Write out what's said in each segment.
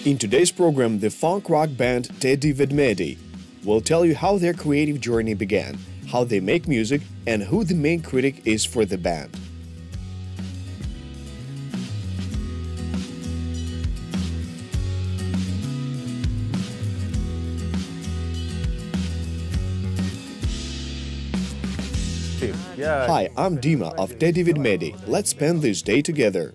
In today's program, the funk rock band Tedi Vedmedi will tell you how their creative journey began, how they make music, and who the main critic is for the band. Hi, I'm Dima of Tedi Vedmedi. Let's spend this day together.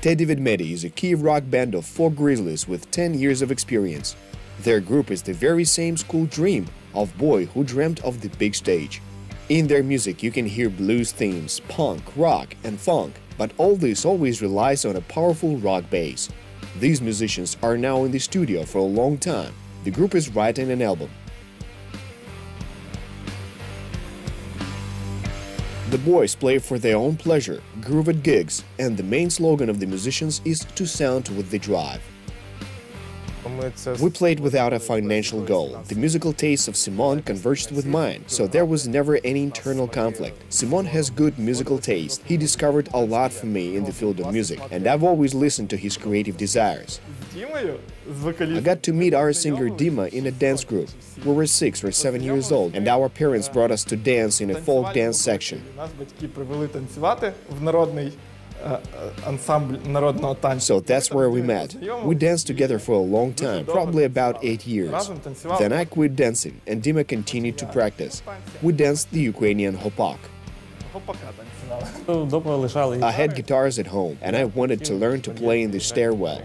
Tedi Vedmedi is a Kyiv rock band of 4 grizzlys with 10 years of experience. Their group is the very same school dream of boy who dreamt of the big stage. In their music you can hear blues themes, punk, rock and funk, but all this always relies on a powerful rock bass. These musicians are now in the studio for a long time. The group is writing an album. The boys play for their own pleasure, groove at gigs, and the main slogan of the musicians is to sound with the drive. We played without a financial goal. The musical tastes of Simon converged with mine, so there was never any internal conflict. Simon has good musical taste. He discovered a lot from me in the field of music, and I've always listened to his creative desires. I got to meet our singer Dima in a dance group. We were 6 or 7 years old, and our parents brought us to dance in a folk dance section. So that's where we met. We danced together for a long time, probably about 8 years. Then I quit dancing, and Dima continued to practice. We danced the Ukrainian hopak. I had guitars at home, and I wanted to learn to play in the stairwell.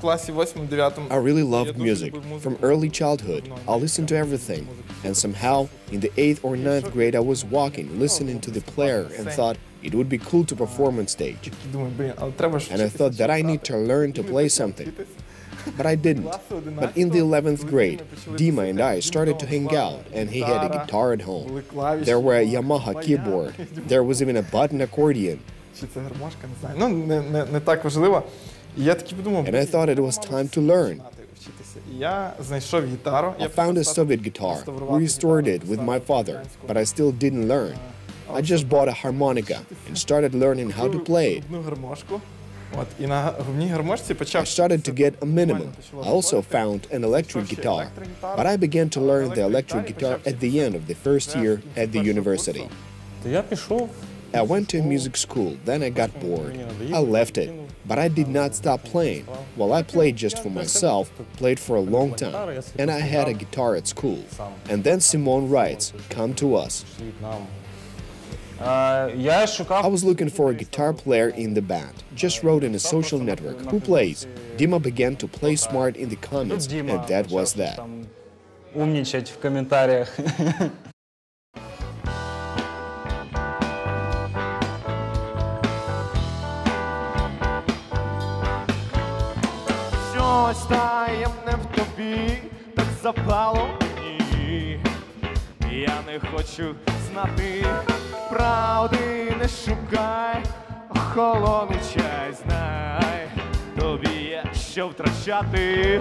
I really loved music. From early childhood, I listened to everything. And somehow, in the 8th or 9th grade, I was walking, listening to the player, and thought it would be cool to perform on stage. And I thought that I need to learn to play something. But I didn't. But in the 11th grade, Dima and I started to hang out, and he had a guitar at home. There were a Yamaha keyboard. There was even a button accordion. And I thought it was time to learn. I found a Soviet guitar, restored it with my father, but I still didn't learn. I just bought a harmonica and started learning how to play it. I started to get a minimum. I also found an electric guitar, but I began to learn the electric guitar at the end of the first year at the university. I went to a music school, then I got bored. I left it, but I did not stop playing. Well, I played just for myself, played for a long time, and I had a guitar at school. And then Simon writes, "Come to us." I was looking for a guitar player in the band. Just wrote in a social network, "Who plays?" Dima began to play smart in the comments, and that was that. Щось таємне в тобі так запало мені. Я не хочу знати, правди не шукай, холодний чай знай, тобі є що втрачати.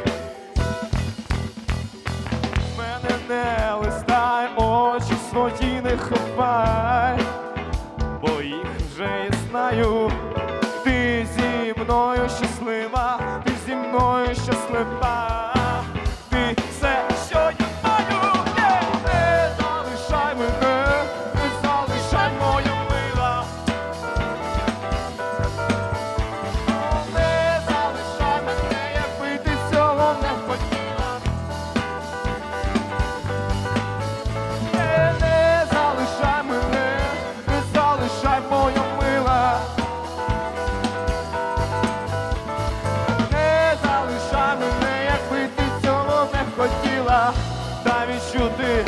Мене не листай, очі свої не ховай, бо їх вже я знаю. Ти зі мною щаслива, ти зі мною щаслива, ти все, що я маю. Не залишай мене, не залишай моя мила. Не залишай мене, якби ти цього не хотіла. Не залишай мене, не залишай моя мила. Дай відчути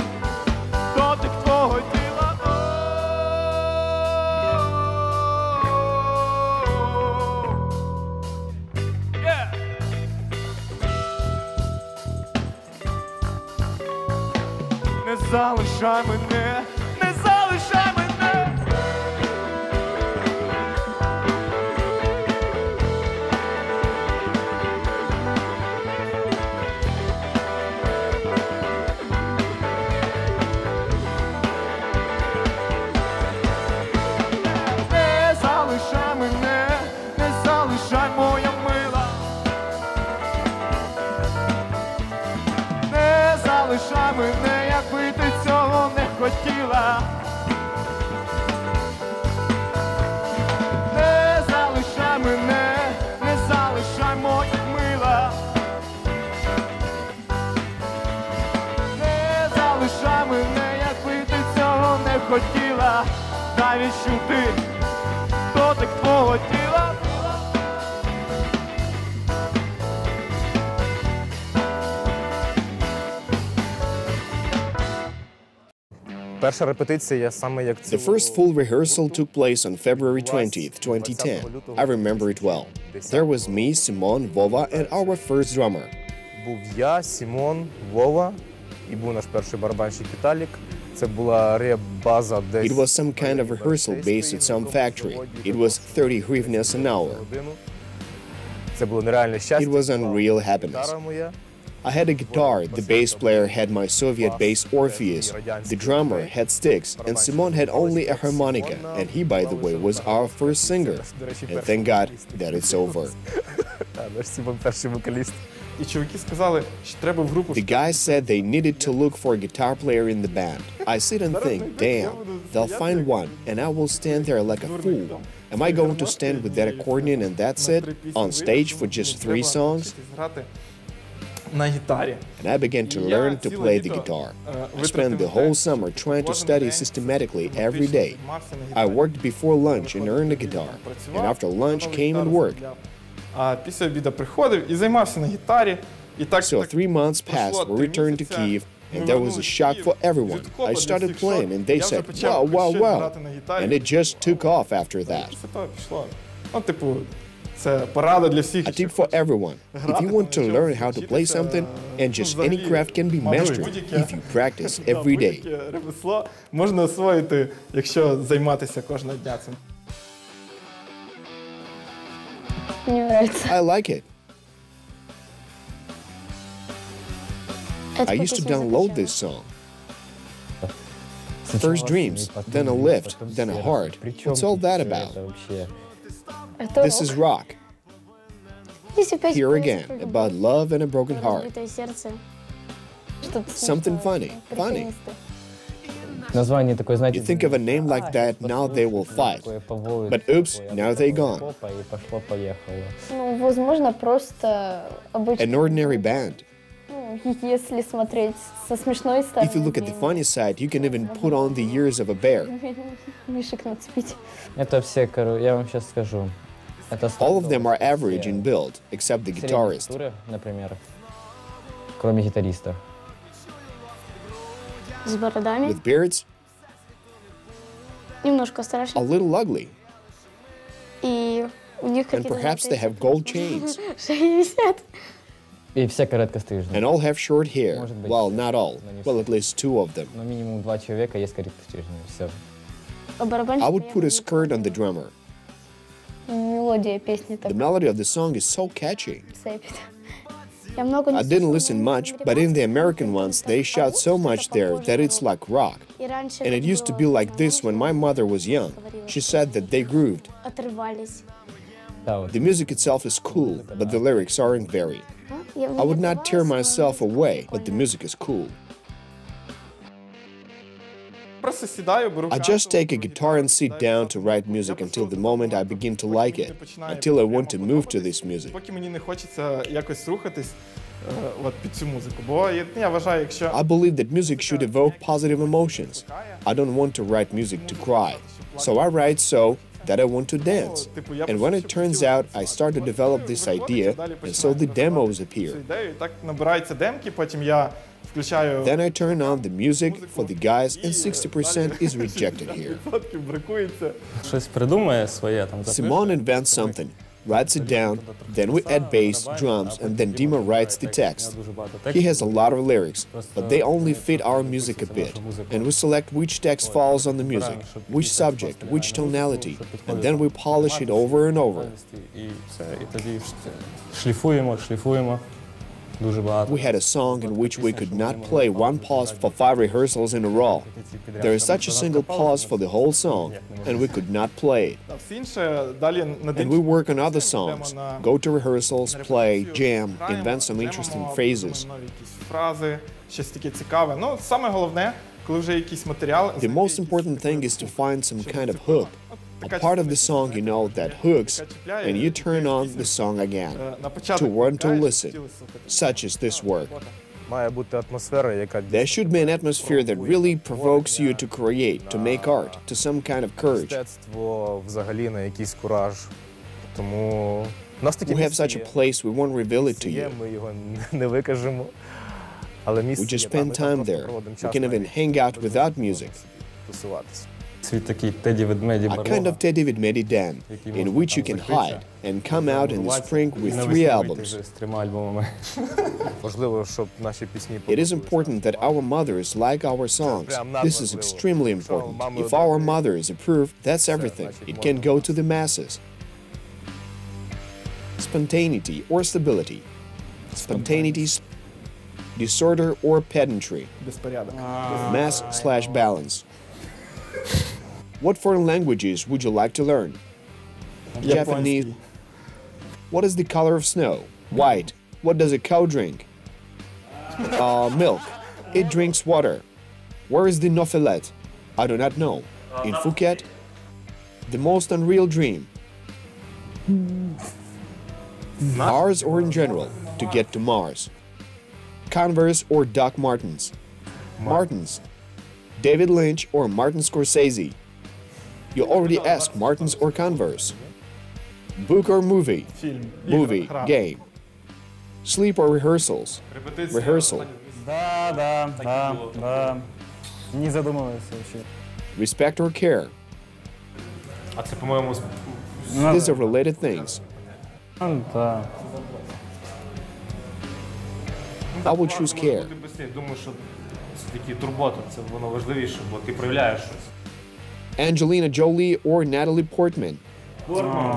дотик твого тіла. Не залишай мене, не залишай мене. хотіла, навіщо ти дотик твого тіла? Перша репетиція саме як The first full rehearsal took place on February 20th, 2010. I remember it well. There was me, Simon, Vova, and our first drummer. був я, Сімон, Вова і був наш перший барабанщик Віталік. Це була реп-база десь. It was some kind of rehearsal based at some factory. It was 30 hryvnias an hour. Це було нереальне щастя. It was unreal happiness. I had a guitar, the bass player had my Soviet bass Orpheus, the drummer had sticks, and Simon had only a harmonica, and he, by the way, was our first singer. And thank God that it's over. Наш Сімон перший вокаліст. І чуваки сказали, що треба в групу. The guys said they needed to look for a guitar player in the band. I sit and think, damn, they'll find one, and I will stand there like a fool. Am I going to stand with that accordion and that's it? On stage for just 3 songs? На гітарі. And I began to learn to play the guitar. I spent the whole summer trying to study systematically every day. I worked before lunch and earned a guitar, and after lunch came and worked. А після обіду приходив і займався на гітарі. І так, So 3 months passed, we returned to Kyiv, and there was a shock for everyone. I started playing and they said, wow, wow, wow. And it just took off after that. Пішло. Ну, типу, це порада для всіх. A tip for everyone. If you want to learn how to play something, and just any craft can be mastered if you practice every day. Ремесло можна освоїти, якщо займатися кожного дня цим. Мне нравится. I like it. I used to download this song. First dreams, then a lift, then a heart. What's all that about? This is rock. Here again, about love and a broken heart. Something funny. Funny. Название такое, знаете, You think of a name like that, now they will fight. But oops, now they're gone. И пошло-поехало. Ну, возможно, просто обычно. An ordinary band. Ну, если смотреть со смешной стороны. If you look at the funny side, you can even put on the ears of a bear. Мишек нацепить. Это все, я вам сейчас скажу. Это All of them are average in build, except the guitarist. например, кроме гитариста. С бородами. With beards, Немножко a страшно. little ugly. И у них And какие-то perhaps they have gold chains. шеи висят. И все короткострижные. And all have short hair. Well, not all. Well, at least 2 of them. Но минимум 2 человека есть короткострижные. Все. А барабанщик I would put a skirt on the drummer. Мелодия песни The так melody of the song is so catchy. цепит. Я много не I didn't слушала, listen но much, but in the American ones, they shout so much there that it's like rock. И раньше And it это used to было be like this when my mother was young. She said that they grooved. отрывались. Да, вот. The music itself is cool, but the lyrics aren't very. I would not tear myself away, but the music is cool. Просто сідаю, беру I just take a guitar and sit down to write music until the moment I begin to like it, until I want to move to this music. Поки мені не хочеться якось рухатись от під цю музику. Бо я вважаю, якщо I believe that music should evoke positive emotions. I don't want to write music to cry. So I write so that I want to dance. And when it turns out, I start to develop this idea, and so the demos appear. ідею, так набираються демки, потім я включаю Then I turn on the music for the guys, and 60% is rejected here. відсотків, бракується. Щось придумає своє там. Simon invents something, writes it down, then we add bass, drums, and then Dima writes the text. He has a lot of lyrics, but they only fit our music a bit. And we select which text falls on the music, which subject, which tonality, and then we polish it over and over. І все, і тоді шліфуємо. Дуже багато. We had a song in which we could not play one pause for 5 rehearsals in a row. There is such a single pause for the whole song, and we could not play it. А все інше далі на And we work on other songs, go to rehearsals, play, jam, invent some interesting phrases. Нові якісь фрази, щось таке цікаве. Ну, саме головне, коли вже якийсь матеріал. The most important thing is to find some kind of hook. A part of the song you know that hooks, and you turn on the song again to want to listen, such as this work. Має бути атмосфера, яка There should be an atmosphere that really provokes you to create, to make art, to some kind of courage. мистецтво взагалі на якийсь кураж. Тому у нас таке We have місце such є. a place, we won't reveal it to Є, you. ми його не викажемо. Але місце We just є, там, spend ми там time просто there. проводимо We час can на even рік. hang out without music. Тусуватися. Світ такий Теді Ведмеді A kind of Tedi Vedmedi den, in which you can hide and come out in the spring with 3 albums. з 3 альбомами. Важливо, щоб наші пісні It is important that our mothers like our songs. This is extremely important. If our mothers approve, that's everything. It can go to the masses. Spontaneity or stability. Spontaneity, disorder or pedantry. Безпорядок. Mass/balance. What foreign languages would you like to learn? Japanese. What is the color of snow? White. What does a cow drink? Milk. It drinks water. Where is the Noffelet? I do not know. In Phuket? The most unreal dream. Ours or in general, to get to Mars. Converse or Doc Martens? Martens. David Lynch or Martin Scorsese? You already asked Martins or Converse. Book or movie? Фільм. Movie. Game. Sleep or rehearsals? Rehearsal. Да. Не задумывайся вообще. Respect or care? А це, по-моєму, These are related things. Да. I will choose care. Думаю, що такі турботи, це воно важливіше, бо ти проявляєш щось. Angelina Jolie or Natalie Portman?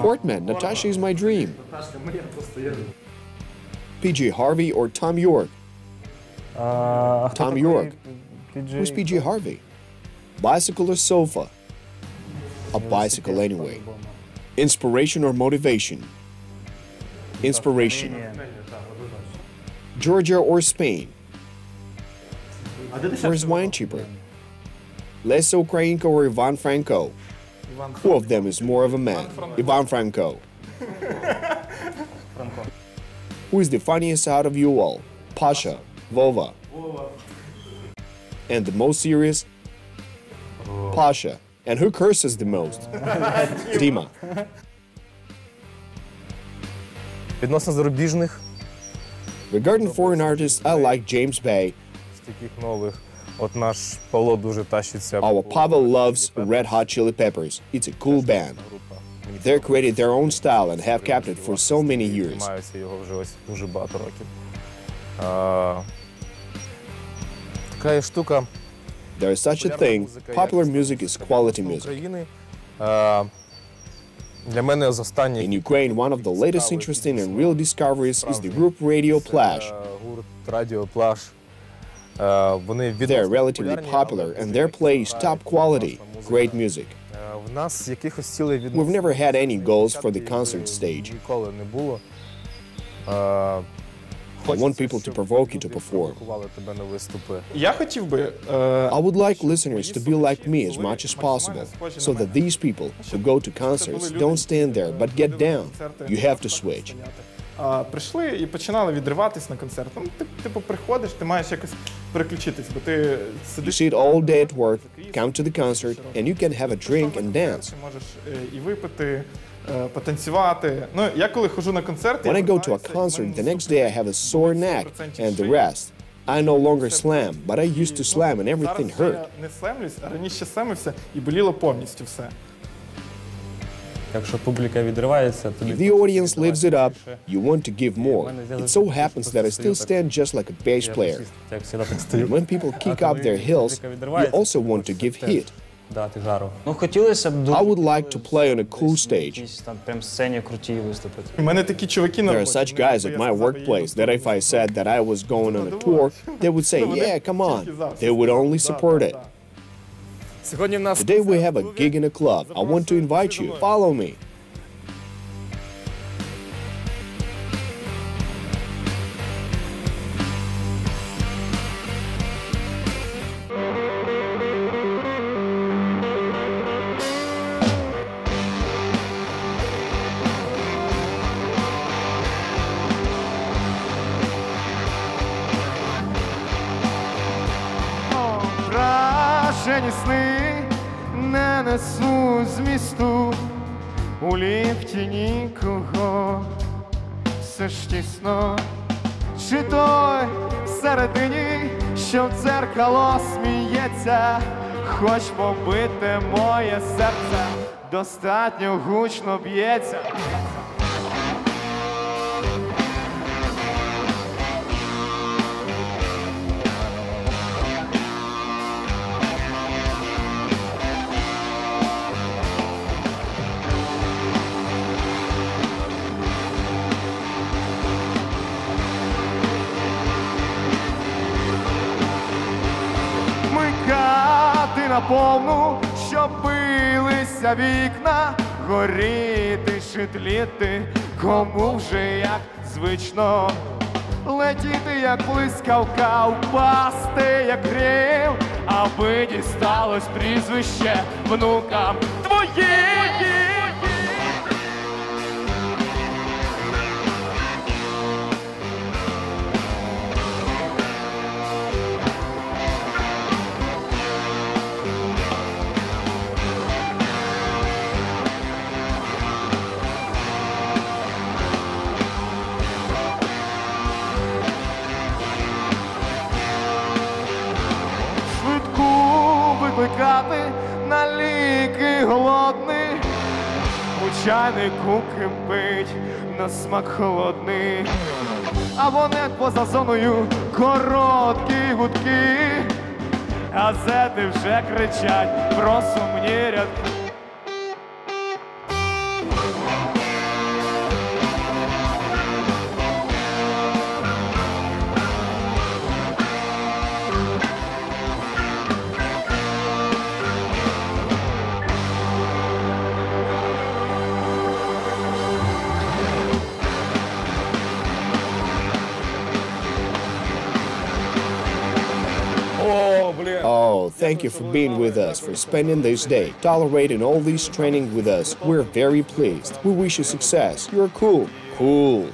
Portman. Natasha is my dream. PG Harvey or Tom York? Tom York. Who's PG Harvey? Bicycle or sofa? A bicycle anyway. Inspiration or motivation? Inspiration. Georgia or Spain? Where's wine cheaper? Lesa Ukrainka or Ivan Franko? Who of them is more of a man? Ivan Franko. Who is the funniest out of you all? Pasha, Vova. And the most serious? Pasha. And who curses the most? Dima. Відносно зарубіжних, Regarding foreign artists, I like James Bay. з таких нових, от наш Павло дуже тащиться. Our Pavel loves Red Hot Chili Peppers. It's a cool band. They created their own style and have kept it for so many years. Займаюся його вже ось дуже багато років. Така є штука. There is such a thing. Popular music is quality music. України. Для мене з останніх In Ukraine, one of the latest interesting and real discoveries is the group Radio Plash. гурт Радіо Плаш. Вони They are relatively popular and their play is top quality, great music. В нас якихось цілей від We've never had any goals for the concert stage. Ніколи не було. I want people to provoke you to perform. Провокували тебе на виступи. Я хотів би... I would like listeners to be like me as much as possible, so that these people who go to concerts don't stand there but get down. You have to switch. Прийшли і починали відриватись на концерт. Ну, ти, типу, приходиш, ти маєш якось переключитись, бо ти You сидиш... sit all day at work, come to the concert, and you can have a drink and dance. Ти можеш і випити, потанцювати. Ну, я коли ходжу на концерти... When I go to a concert, the next day I have a sore neck and the rest. I no longer slam, but I used to slam and everything Зараз hurt. я не слемлюсь, а раніше слемився і боліло повністю все. Якщо публіка відривається, тобі If the audience lives it up, you want to give more. It so happens that I still stand just like a bass player. як завжди так стою. And when people kick up their heels, you also want to give hit. Дати жару. Ну, хотілося б I would like to play on a cool stage. якісь там прям сцені круті виступити. У мене такі чуваки на There are роботі, such guys at my workplace that if I said that I was going on a tour, they would say, yeah, come on. They would only support it. Сьогодні в нас Today we have a gig in a club. I want to invite you. Follow me. несу з місту, у ліфті нікого, все ж тісно. Чи той всередині, що в дзеркало сміється, хоч побите моє серце, достатньо гучно б'ється. Вмикати наповну, щоб билися вікна, горіти чи тліти, кому вже як звично. Летіти, як блискавка, впасти, як грім, аби дісталось прізвище внукам твоїм. Викликати на ліки голодний, у чайнику кипить на смак холодний, абонент поза зоною, короткі гудки, газети вже кричать про сумні рядки. Oh, thank you for being with us, for spending this day, tolerating all this training with us. We're very pleased. We wish you success. You're cool. Cool.